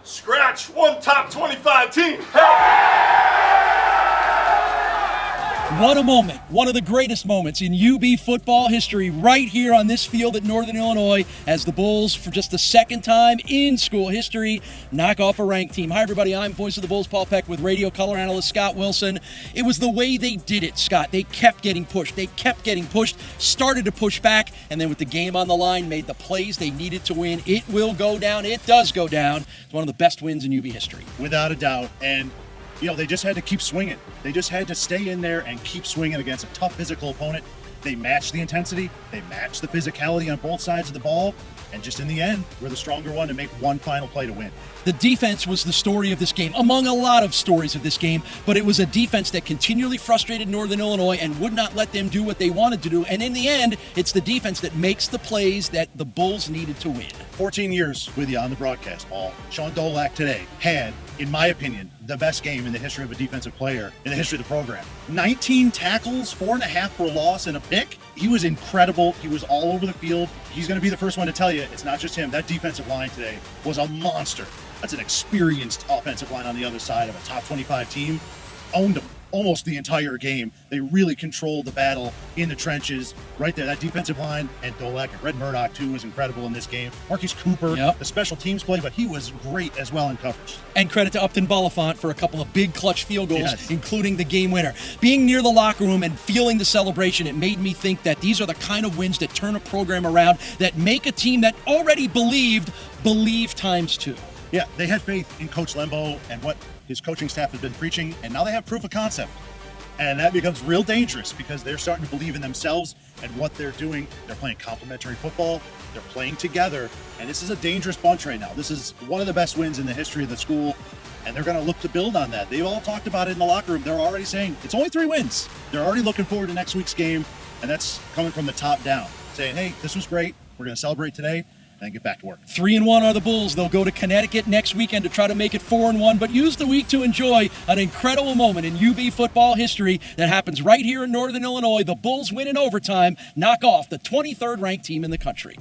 Scratch one top 25 team. What a moment. One of the greatest moments in UB football history right here on this field at Northern Illinois as the Bulls, for just the second time in school history, knock off a ranked team. Hi, everybody. I'm Voice of the Bulls, Paul Peck, with radio color analyst Scott Wilson. It was the way they did it, Scott. They kept getting pushed. They kept getting pushed, started to push back, and then with the game on the line, made the plays they needed to win. It will go down. It does go down. It's one of the best wins in UB history. Without a doubt. And they just had to keep swinging. They just had to stay in there and keep swinging against a tough physical opponent. They matched the intensity. They matched the physicality on both sides of the ball. And just in the end, we're the stronger one to make one final play to win. The defense was the story of this game, among a lot of stories of this game, but it was a defense that continually frustrated Northern Illinois and would not let them do what they wanted to do. And in the end, it's the defense that makes the plays that the Bulls needed to win. 14 years with you on the broadcast, Paul. Sean Dolak today had, in my opinion, the best game in the history of a defensive player in the history of the program. 19 tackles, 4.5 for a loss, and a pick. He was incredible. He was all over the field. He's going to be the first one to tell you it's not just him. That defensive line today was a monster. That's an experienced offensive line on the other side of a top 25 team. Owned them almost the entire game. They really controlled the battle in the trenches right there. That defensive line, and Dolak and Red Murdoch too was incredible in this game. Marcus Cooper, the special teams play, but he was great as well in coverage. And credit to Upton Bullifant for a couple of big clutch field goals, including the game winner. Being near the locker room and feeling the celebration, it made me think that these are the kind of wins that turn a program around, that make a team that already believe times two. Yeah, they had faith in Coach Lembo and what his coaching staff has been preaching, and now they have proof of concept. And that becomes real dangerous because they're starting to believe in themselves and what they're doing. They're playing complementary football. They're playing together. And this is a dangerous bunch right now. This is one of the best wins in the history of the school, and they're going to look to build on that. They've all talked about it in the locker room. They're already saying it's only 3 wins. They're already looking forward to next week's game, and that's coming from the top down, saying, hey, this was great. We're going to celebrate today and get back to work. 3-1 are the Bulls. They'll go to Connecticut next weekend to try to make it 4-1, but use the week to enjoy an incredible moment in UB football history that happens right here in Northern Illinois. The Bulls win in overtime, knock off the 23rd ranked team in the country.